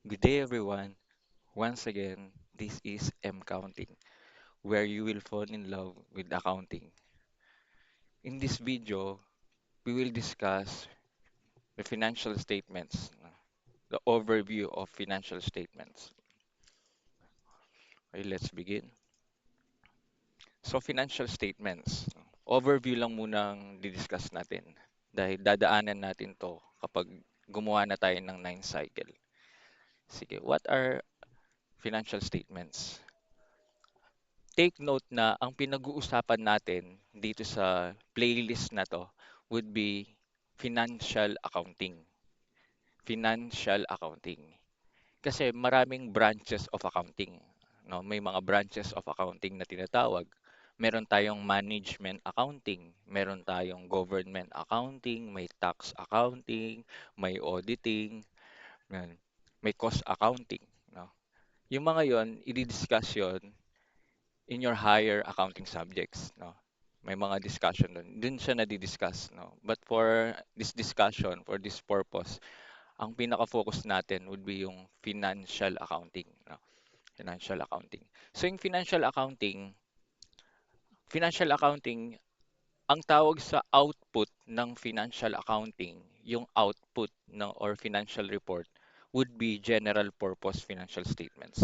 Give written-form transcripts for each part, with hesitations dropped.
Good day, everyone. Once again, this is M Counting, where you will fall in love with accounting. In this video, we will discuss the financial statements, the overview of financial statements. Okay, let's begin. So, financial statements. Overview lang munang didiscuss natin dahil dadaanan natin to kapag gumawa na tayo ng 9 cycle. Sige, what are financial statements? Take note na ang pinag-uusapan natin dito sa playlist na to would be financial accounting. Financial accounting. Kasi maraming branches of accounting. No? May mga branches of accounting na tinatawag. Meron tayong management accounting, meron tayong government accounting, may tax accounting, may auditing, yan. May cost accounting. No? Yung mga yon, i-discuss yon in your higher accounting subjects, no? May mga discussion dun. Dun siya nadi-discuss, no? But for this discussion, for this purpose, ang pinaka-focus natin would be yung financial accounting, no? Financial accounting. So yung financial accounting, ang tawag sa output ng financial accounting, yung output ng or financial report would be general purpose financial statements.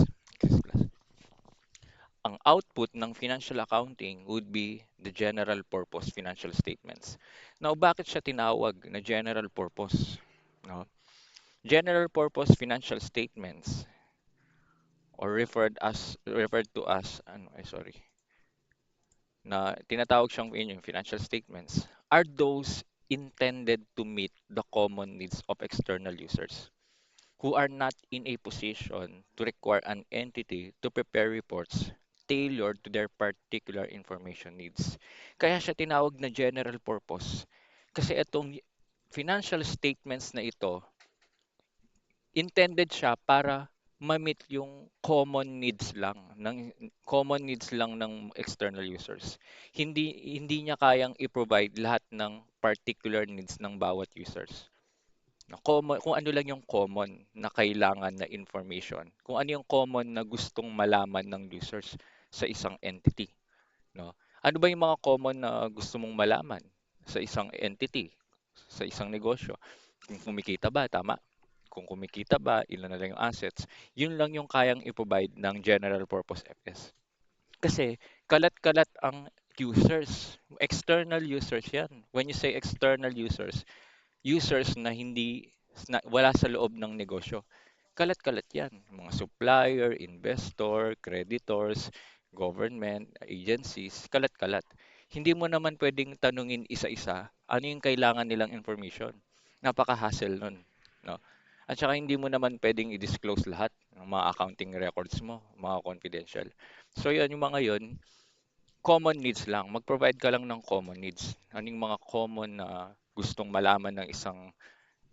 Ang output ng financial accounting would be the general purpose financial statements. Now, bakit siya tinawag na general purpose? No? General purpose financial statements or referred to as na tinatawag siyang yun yung financial statements are those intended to meet the common needs of external users who are not in a position to require an entity to prepare reports tailored to their particular information needs. Kaya siya tinawag na general purpose. Kasi itong financial statements na ito, intended siya para ma-meet yung common needs lang ng external users. Hindi niya kayang i-provide lahat ng particular needs ng bawat users na common, kung ano lang yung common na kailangan na information, kung ano yung common na gustong malaman ng users sa isang entity, no? Ano ba yung mga common na gusto mong malaman sa isang entity, sa isang negosyo? Kung kumikita ba, tama? Kung kumikita ba, ilan na lang yung assets, yun lang yung kayang i-provide ng general purpose FS. Kasi kalat-kalat ang users, external users yan. When you say external users na wala sa loob ng negosyo. Kalat-kalat 'yan, mga supplier, investor, creditors, government, agencies, kalat-kalat. Hindi mo naman pwedeng tanungin isa-isa ano yung kailangan nilang information. Napaka-hassle nun, no? At saka hindi mo naman pwedeng i-disclose lahat ng mga accounting records mo, mga confidential. So 'yun, yung mga 'yun, common needs lang. Mag-provide ka lang ng common needs. Ano yung mga common na gustong malaman ng isang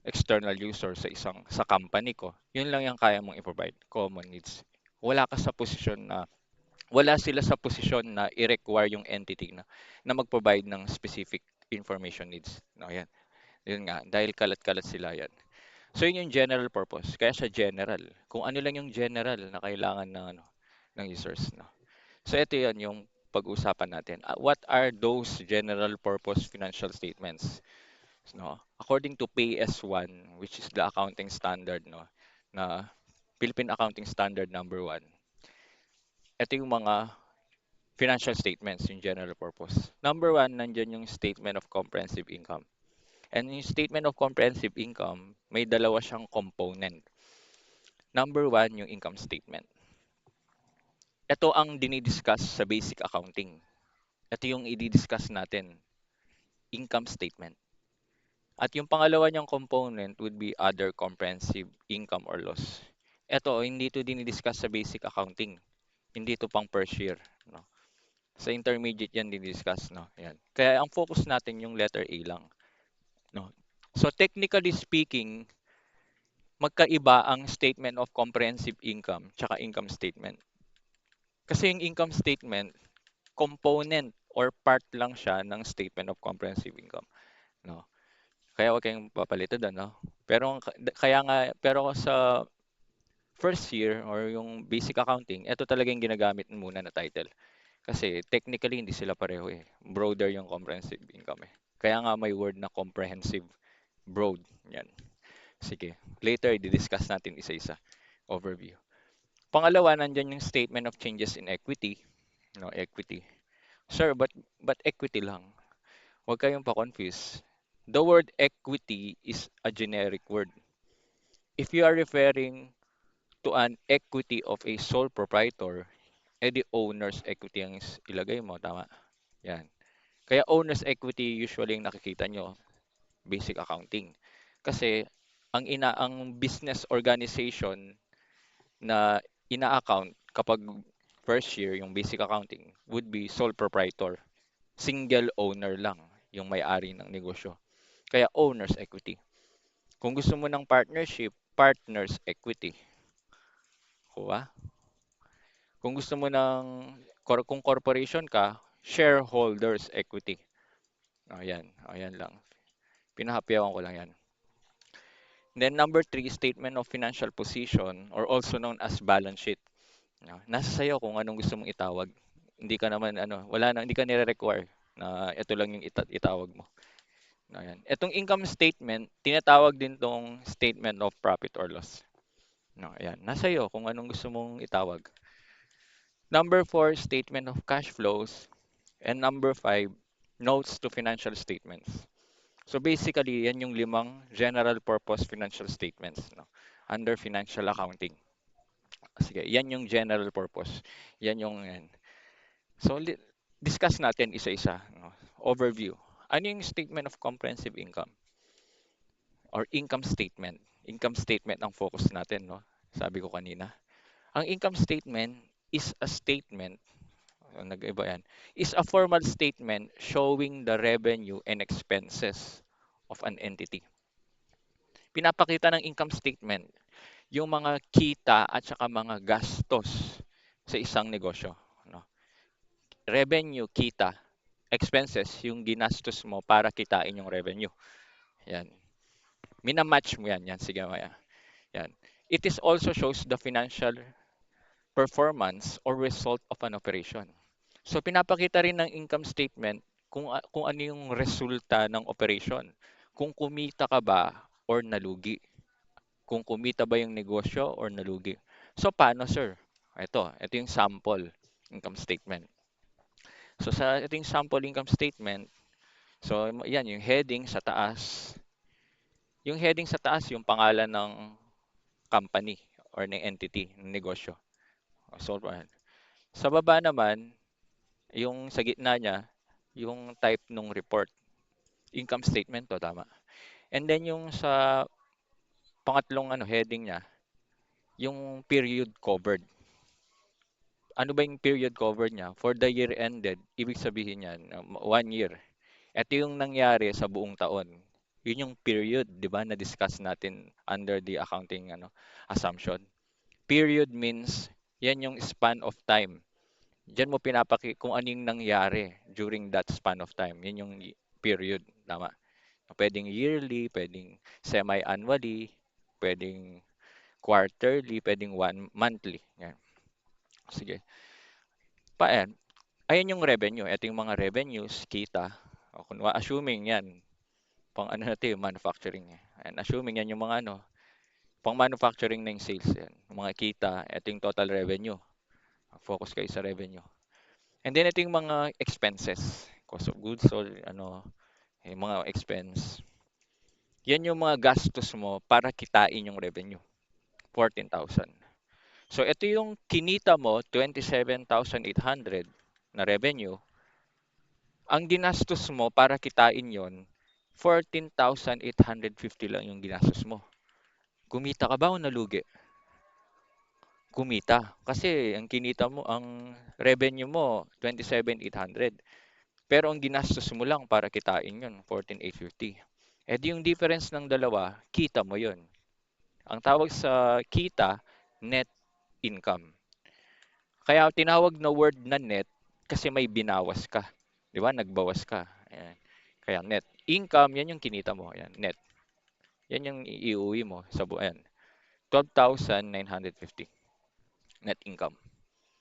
external user sa company ko, yun lang yung kaya mong i-provide, common needs. Wala ka sa posisyon na wala sila sa posisyon na i-require yung entity na mag-provide ng specific information needs. No, yan. Yun nga, dahil kalat-kalat sila yan. So yun yung general purpose. Kaya siya general. Kung ano lang yung general na kailangan ng users, no. So ito yan yung pag-usapan natin. What are those general purpose financial statements? No? According to PAS1, which is the accounting standard, no, na Philippine Accounting Standard number 1, ito yung mga financial statements, yung general purpose. Number 1, nandyan yung statement of comprehensive income. And yung statement of comprehensive income, may dalawa siyang component. Number 1, yung income statement. Ito ang dinidiscuss sa basic accounting. Ito yung i-discuss natin, income statement. At yung pangalawa niyang component would be other comprehensive income or loss. Ito, hindi ito dinidiscuss sa basic accounting. Hindi ito pang first year. No? Sa intermediate yan dinidiscuss. No? Yan. Kaya ang focus natin yung letter A lang. No? So technically speaking, magkaiba ang statement of comprehensive income tsaka income statement. Kasi yung income statement, component or part lang siya ng statement of comprehensive income. No? Kaya wag kayong papalitan doon, no? Pero kaya nga pero sa first year or yung basic accounting, ito talaga yung ginagamit muna na title. Kasi technically hindi sila pareho eh. Broader yung comprehensive income eh. Kaya nga may word na comprehensive, broad. Yan. Sige. Later, i-discuss natin isa-isa. Overview. Pangalawa, nandyan yung statement of changes in equity. No, equity. Sir, but equity lang. Huwag kayong pa-confuse. The word equity is a generic word. If you are referring to an equity of a sole proprietor, edi owner's equity ang ilagay mo, tama? Yan. Kaya owner's equity usually yung nakikita nyo, basic accounting. Kasi ang business organization na ina-account kapag first year yung basic accounting would be sole proprietor. Single owner lang yung may-ari ng negosyo. Kaya owner's equity. Kung gusto mo ng partnership, partner's equity. Kuha. Kung gusto mo kung corporation ka, shareholders equity. Ayan, ayan lang. Pinahapyawan ko lang yan. Then number three, statement of financial position or also known as balance sheet. Nasa sayo kung anong gusto mong itawag. Hindi ka naman wala na, hindi ka nire-require na ito lang yung itawag mo. Ayan. Itong income statement, tinatawag din tong statement of profit or loss. No, ayan. Nasa iyo kung anong gusto mong itawag. Number four, statement of cash flows. And number five, notes to financial statements. So basically, yan yung limang general purpose financial statements under financial accounting. Sige, yan yung general purpose. Yan. So discuss natin isa-isa. Overview. Ano yung statement of comprehensive income or income statement? Income statement ang focus natin, no? Sabi ko kanina. Ang income statement is a statement, nag-iba yan, is a formal statement showing the revenue and expenses of an entity. Pinapakita ng income statement yung mga kita at saka mga gastos sa isang negosyo. No? Revenue, kita. Expenses, yung ginastos mo para kitain yung revenue. Yan. Minamatch mo yan. Yan, sige maya. Yan. It is also shows the financial performance or result of an operation. So pinapakita rin ng income statement kung ano yung resulta ng operation. Kung kumita ka ba or nalugi. Kung kumita ba yung negosyo or nalugi. So paano sir? Ito yung sample income statement. So sa ito yung sample income statement, so yan yung heading sa taas. Yung heading sa taas yung pangalan ng company or ng entity, ng negosyo. So sa baba naman, yung sa gitna niya, yung type ng report. Income statement to, tama. And then yung sa pangatlong heading niya, yung period covered. Ano ba yung period covered niya? For the year ended, ibig sabihin yan, 1 year. Ito yung nangyari sa buong taon. Yun yung period, di ba, na-discuss natin under the accounting assumption. Period means, yan yung span of time. Diyan mo kung ano yung nangyari during that span of time. Yan yung period, tama. Pwedeng yearly, pwedeng semi-annually, pwedeng quarterly, pwedeng monthly. Yan. Sige. Ayan. Ayan yung revenue. Ito yung mga revenues, kita. O, assuming yan, pang natin, manufacturing. And assuming yan yung mga pang manufacturing na yung sales yan. Yung mga kita, ito yung total revenue. Focus kayo sa revenue. And then ito yung mga expenses. Cost of goods sold, yung mga expense. Yan yung mga gastos mo para kitain yung revenue. 14,000. So ito yung kinita mo, 27,800 na revenue. Ang ginastos mo para kitain yon, 14,850 lang yung ginastos mo. Kumita ka ba o nalugi? Kumita. Kasi ang kinita mo, ang revenue mo, 27,800. Pero ang ginastos mo lang para kitain yun, 14,850. Eh di yung difference ng dalawa, kita mo yun. Ang tawag sa kita, net income. Kaya tinawag na word na net kasi may binawas ka. Di ba? Nagbawas ka. Ayan. Kaya net. Income, yan yung kinita mo. Ayan, net. Yan yung iuwi mo sa buwan. 12,950 net income.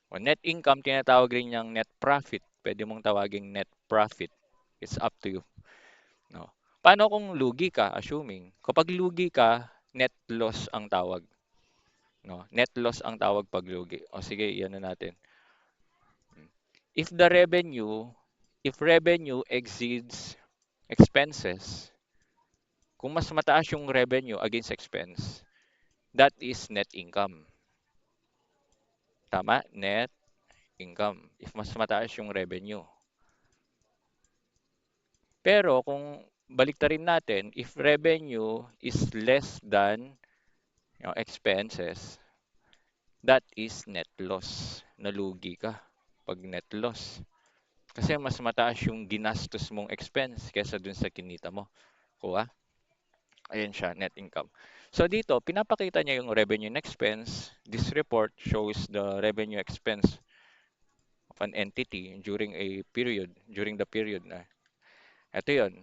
O net income, tinatawag rin niyang net profit. Pwede mong tawaging net profit. It's up to you. No? Paano kung lugi ka, assuming? Kapag lugi ka, net loss ang tawag. No? Net loss ang tawag pag lugi. O sige, iyan na natin. If the revenue, if revenue exceeds expenses, kung mas mataas yung revenue against expense, that is net income. Tama? Net income. If mas mataas yung revenue. Pero kung baliktarin natin, if revenue is less than yung expenses, that is net loss. Nalugi ka pag net loss. Kasi mas mataas yung ginastos mong expense kaysa dun sa kinita mo. Kuha? Ayan siya, net income. So dito, pinapakita niya yung revenue and expense. This report shows the revenue expense of an entity during the period na. Ito yun.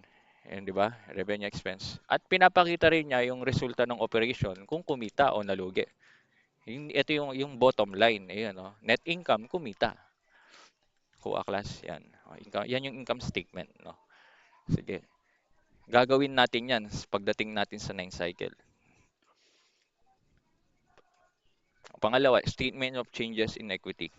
Ayan, di ba? Revenue expense. At pinapakita rin niya yung resulta ng operation kung kumita o nalugi. Ito yung bottom line. Ayan, no? Net income, kumita. Kuha class, yan. Yan yung income statement. No? Sige. Gagawin natin yan pagdating natin sa 9 cycle. Pangalawa, statement of changes in equity.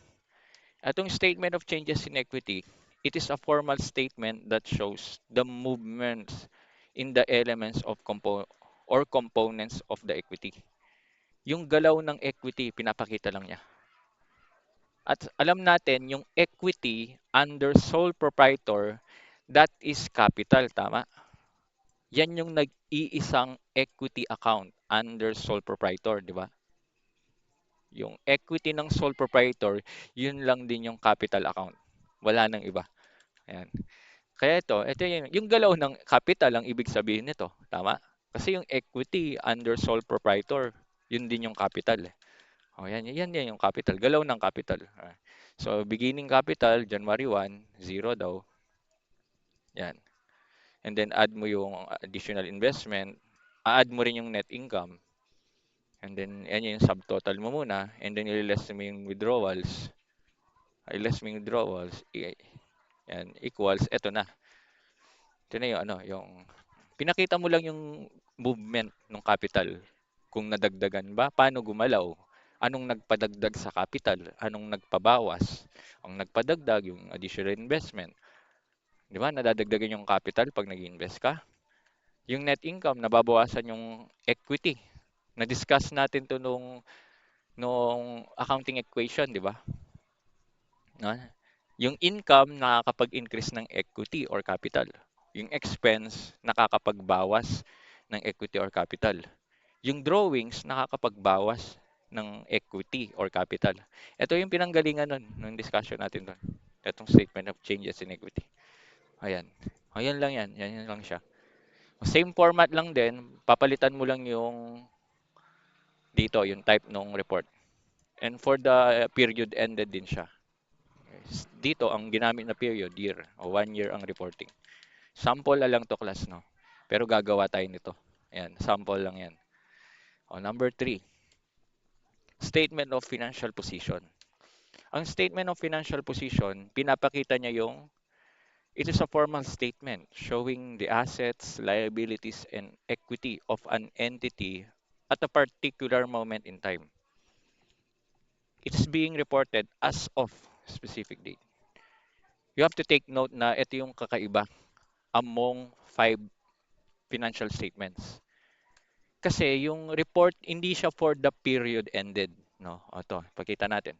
Atong statement of changes in equity, it is a formal statement that shows the movements in the elements of or components of the equity. Yung galaw ng equity, pinapakita lang niya. At alam natin, yung equity under sole proprietor, that is capital, tama? Yan yung nag-iisang equity account under sole proprietor, di ba? Yung equity ng sole proprietor, yun lang din yung capital account. Wala nang iba. Ayan. Kaya ito yung galaw ng capital ang ibig sabihin nito, tama? Kasi yung equity under sole proprietor, yun din yung capital. O yan yung capital, galaw ng capital. So beginning capital, January 1, 0 daw. Yan. And then add mo yung additional investment, add mo rin yung net income. And then yan yung subtotal mo muna, and then i-less mo yung withdrawals. I-less mo yung withdrawals, yan, equals, eto na. Ito na yung pinakita mo lang yung movement ng capital. Kung nadagdagan ba, paano gumalaw? Anong nagpadagdag sa capital? Anong nagpabawas? Ang nagpadagdag, yung additional investment. Di ba? Nadadagdagan yung capital pag nag-invest ka. Yung net income, nababawasan yung equity. Na-discuss natin to nung accounting equation, di ba? No? Yung income, nakakapag-increase ng equity or capital. Yung expense, nakakapagbawas ng equity or capital. Yung drawings, nakakapagbawas ng equity or capital. Ito yung pinanggalingan nun, nung discussion natin doon. Itong statement of changes in equity. Ayan. Ayan lang yan. Yan lang siya. Same format lang din. Papalitan mo lang yung dito, yung type ng report. And for the period ended din siya. Dito, ang ginamit na period, year. O 1 year ang reporting. Sample na lang to class, no? Pero gagawa tayo nito. Ayan, sample lang yan. O, number 3, statement of financial position. Ang statement of financial position, pinapakita niya yung, it is a formal statement showing the assets, liabilities, and equity of an entity at a particular moment in time. It is being reported as of specific date. You have to take note na ito yung kakaiba among 5 financial statements. Kasi yung report, hindi siya for the period ended. No? Ito, pakita natin.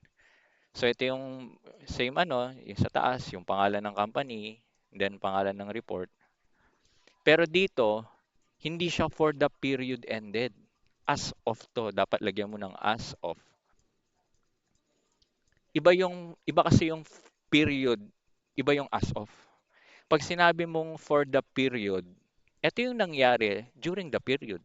So ito yung same yung sa taas, yung pangalan ng company, then pangalan ng report. Pero dito, hindi siya for the period ended. As of to, dapat lagyan mo ng as of. Iba kasi yung period, iba yung as of. Pag sinabi mong for the period, ito yung nangyari during the period.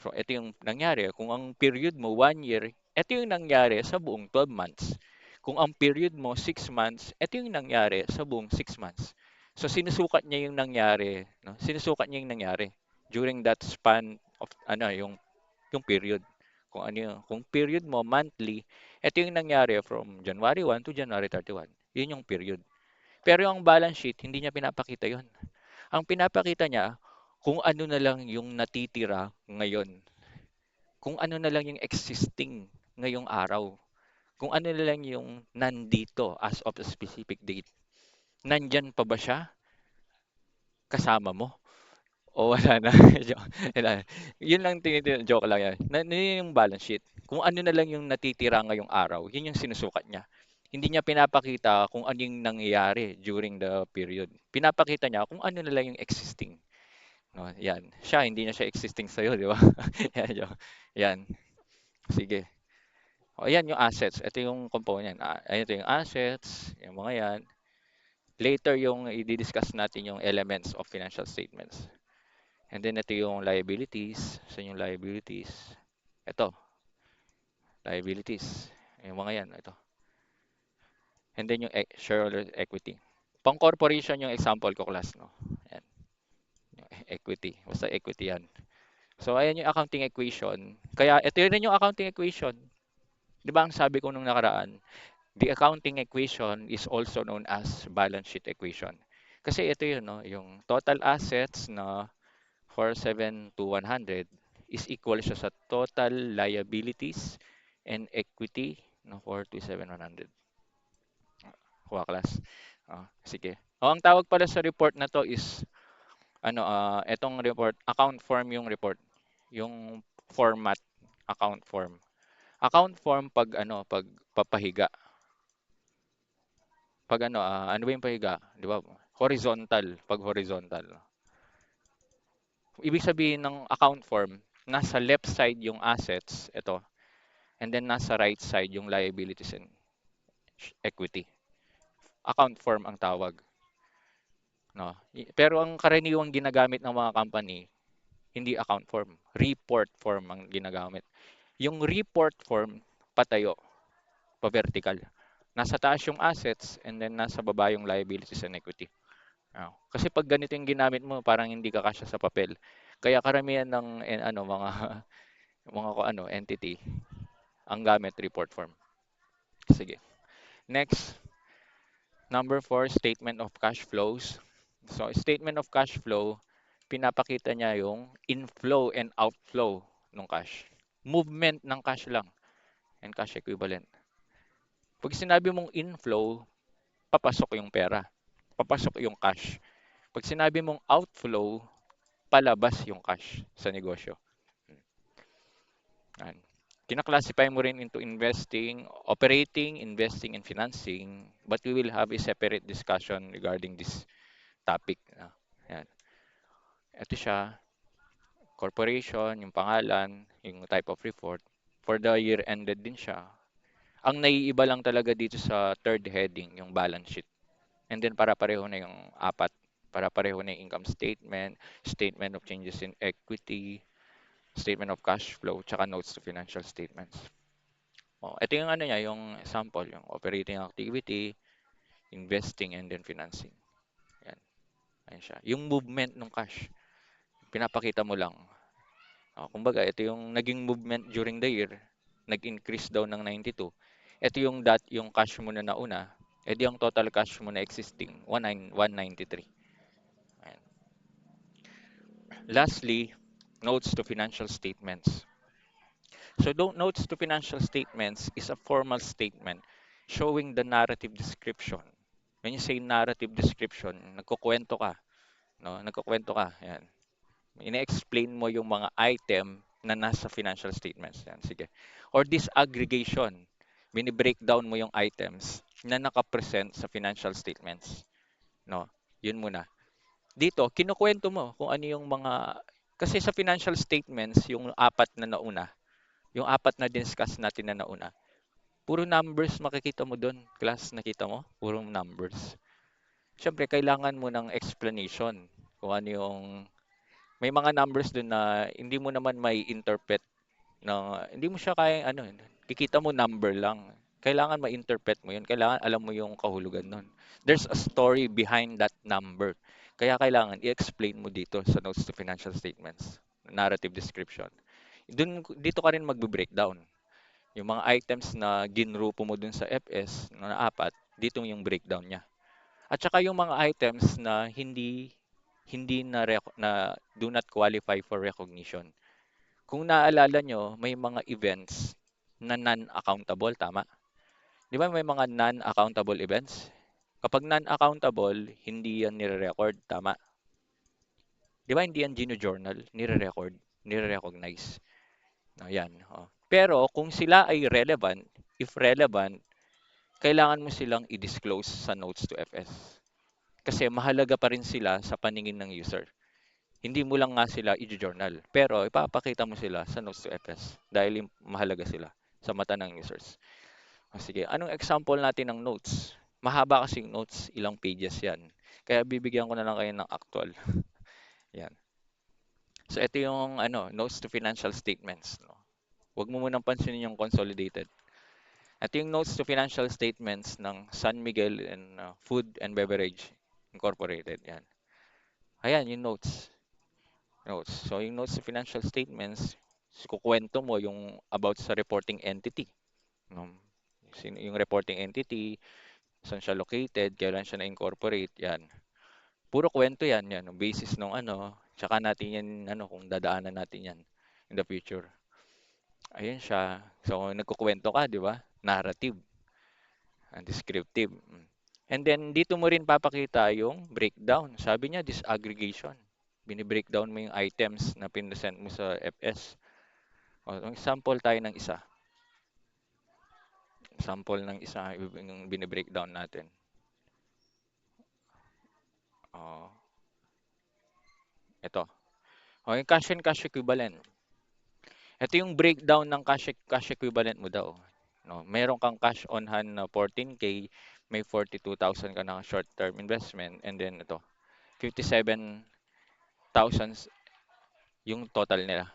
So ito yung nangyari. Kung ang period mo 1 year, ito yung nangyari sa buong 12 months. Kung ang period mo 6 months, ito yung nangyari sa buong 6 months. So sinusukat niya yung nangyari, no? Sinusukat niya yung nangyari during that span of yung period. kung ano yung, kung period mo monthly, ito yung nangyari from January 1 to January 31. Yun yung period. Pero yung balance sheet, hindi niya pinapakita yun. Ang pinapakita niya, kung ano na lang yung natitira ngayon. Kung ano na lang yung existing ngayong araw. Kung ano na lang yung nandito as of a specific date. Nandyan pa ba siya kasama mo? O wala na. Wala. Yun lang joke lang yan. Yun yung balance sheet. Kung ano na lang yung natitira ngayong araw, yun yung sinusukat niya. Hindi niya pinapakita kung ano yung nangyayari during the period. Pinapakita niya kung ano na lang yung existing. No, yan. Siya, hindi na siya existing sa'yo, di ba? Yan, yan. Sige. O, yan yung assets. Ito yung component. Ito yung assets, yung mga yan. Later yung i-discuss natin yung elements of financial statements. And then ito yung liabilities. So yung liabilities. Ito, liabilities. Yung mga yan, ito. And then yung shareholder equity. Pang corporation yung example ko class, no. Yan, yung equity. Basta equity yan. So ayan yung accounting equation. Kaya ito rin yung accounting equation. 'Di ba ang sabi ko nung nakaraan, the accounting equation is also known as balance sheet equation. Kasi ito yun, no, yung total assets na 47 to 100 is equal siya sa total liabilities and equity na 427,100. Kuha class. Sige. Ang tawag pala sa report na to is etong report, account form yung report. Yung format, account form. Account form pag pag papahiga. Pag ano ba yung pahiga? 'Di ba? Horizontal, pag horizontal. Ibig sabihin ng account form, nasa left side yung assets, ito, and then nasa right side yung liabilities and equity. Account form ang tawag, no? Pero ang karaniwang ginagamit ng mga company, hindi account form, report form ang ginagamit. Yung report form, patayo, pa-vertical. Nasa taas yung assets and then nasa baba yung liabilities and equity. Kasi pag ganito yung ginamit mo, parang hindi ka kasya sa papel. Kaya karamihan ng mga entity ang gamit report form. Sige. Next, number 4, statement of cash flows. So, statement of cash flow, pinapakita niya yung inflow and outflow ng cash. Movement ng cash lang and cash equivalent. Pag sinabi mong inflow, papasok yung pera. Papasok yung cash. Pag sinabi mong outflow, palabas yung cash sa negosyo. Yan. Kina-classify mo rin into investing, operating, investing, and financing. But we will have a separate discussion regarding this topic. Yan. Ito siya, corporation, yung pangalan, yung type of report. For the year ended din siya. Ang naiiba lang talaga dito sa third heading, yung balance sheet. And then para-pareho na yung apat. Para-pareho na yung income statement, statement of changes in equity, statement of cash flow, tsaka notes to financial statements. Ito yung niya, yung sample, yung operating activity, investing, and then financing. Yan. Ayan siya. Yung movement ng cash, pinapakita mo lang. Kumbaga, ito yung naging movement during the year, nag-increase daw ng 92. Ito yung cash mo na nauna, edi yung total cash mo na existing, 193. Ayan. Lastly, notes to financial statements. So notes to financial statements is a formal statement showing the narrative description. When you say narrative description, nagkukwento ka, no? Nagkukwento ka, yan. Ine-explain mo yung mga item na nasa financial statements. Yan, sige. Or disaggregation. Bini-breakdown mo yung items na nakapresent sa financial statements. No? Yun muna. Dito, kinukwento mo kung ano yung mga... Kasi sa financial statements, yung apat na nauna, yung apat na discuss natin na nauna, puro numbers makikita mo doon. Class, nakita mo? Puro numbers. Siyempre, kailangan mo ng explanation kung ano yung... May mga numbers doon na hindi mo naman may interpret na hindi mo siya kaya kikita mo number lang. Kailangan ma-interpret mo 'yun. Kailangan alam mo yung kahulugan nun. There's a story behind that number. Kaya kailangan i-explain mo dito sa notes to financial statements, narrative description. Dito ka rin magbe-breakdown. Yung mga items na ginrupo mo dun sa FS na apat, dito yung breakdown niya. At saka yung mga items na hindi hindi na do not qualify for recognition. Kung naalala nyo, may mga events na non-accountable, tama? Di ba may mga non-accountable events? Kapag non-accountable, hindi yan nire-record, tama? Di ba hindi yan gino-journal, nire-record, nire-recognize. Ayan. Oh. Pero kung sila ay relevant, if relevant, kailangan mo silang i-disclose sa notes to FS. Kasi mahalaga pa rin sila sa paningin ng user. Hindi mo lang nga sila i-journal, pero ipapakita mo sila sa notes to FS dahil mahalaga sila sa mata ng users. O sige, anong example natin ng notes? Mahaba kasi yung notes, ilang pages yan. Kaya bibigyan ko na lang kayo ng actual. Yan. So ito yung notes to financial statements. No? Huwag mo munang pansinin yung consolidated. Ito yung notes to financial statements ng San Miguel and Food and Beverage Incorporated. Yan. Ayan, yung notes. Notes. So yung notes to financial statements, kukwento mo yung about sa reporting entity. No? Yung reporting entity, saan siya located, kailan siya na-incorporate, yan. Puro kwento yan, yan. Yung basis ng tsaka natin yan, kung dadaanan natin yan in the future. Ayun siya. So, nagkukwento ka, di ba? Narrative, descriptive. And then, dito mo rin papakita yung breakdown. Sabi niya, disaggregation. Bini-breakdown mo yung items na pinresent mo sa FS. O, example tayo ng isa. Sample ng isa yung bini-breakdown natin. Oh, ito. O, yung cash and cash equivalent. Ito yung breakdown ng cash equivalent mo daw. No, meron kang cash on hand na 14K, may 42,000 ka na short-term investment, and then ito, 57,000 yung total nila.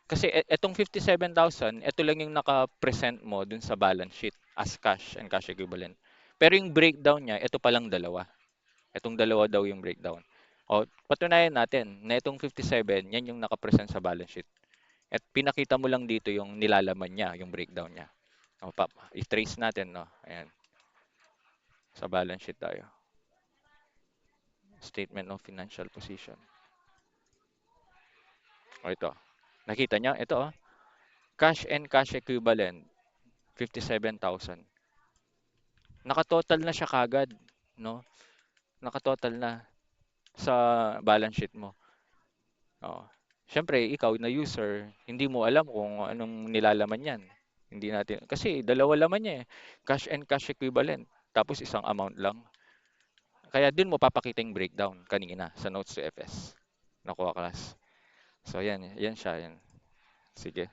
Kasi etong 57,000, ito lang yung naka-present mo dun sa balance sheet as cash and cash equivalent. Pero yung breakdown niya, ito palang dalawa. Itong dalawa daw yung breakdown. O, patunayan natin na itong 57, yan yung naka-present sa balance sheet. At pinakita mo lang dito yung nilalaman niya, yung breakdown niya. O, i-trace natin, no? Ayan, sa balance sheet tayo. Statement of financial position. O, ito. Nakita niya? Ito, cash and cash equivalent, 57,000. Nakatotal na siya kagad, no? Nakatotal na sa balance sheet mo. Oo. Siyempre, ikaw na user, hindi mo alam kung anong nilalaman yan. Hindi natin, kasi dalawa laman niya eh. Cash and cash equivalent. Tapos isang amount lang. Kaya dun mo papakita yung breakdown kanina sa notes to FS. Nakuha class. So yan siya. Yan. Sige.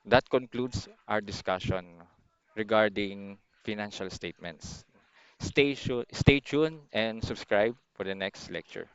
That concludes our discussion regarding financial statements. Stay tuned and subscribe for the next lecture.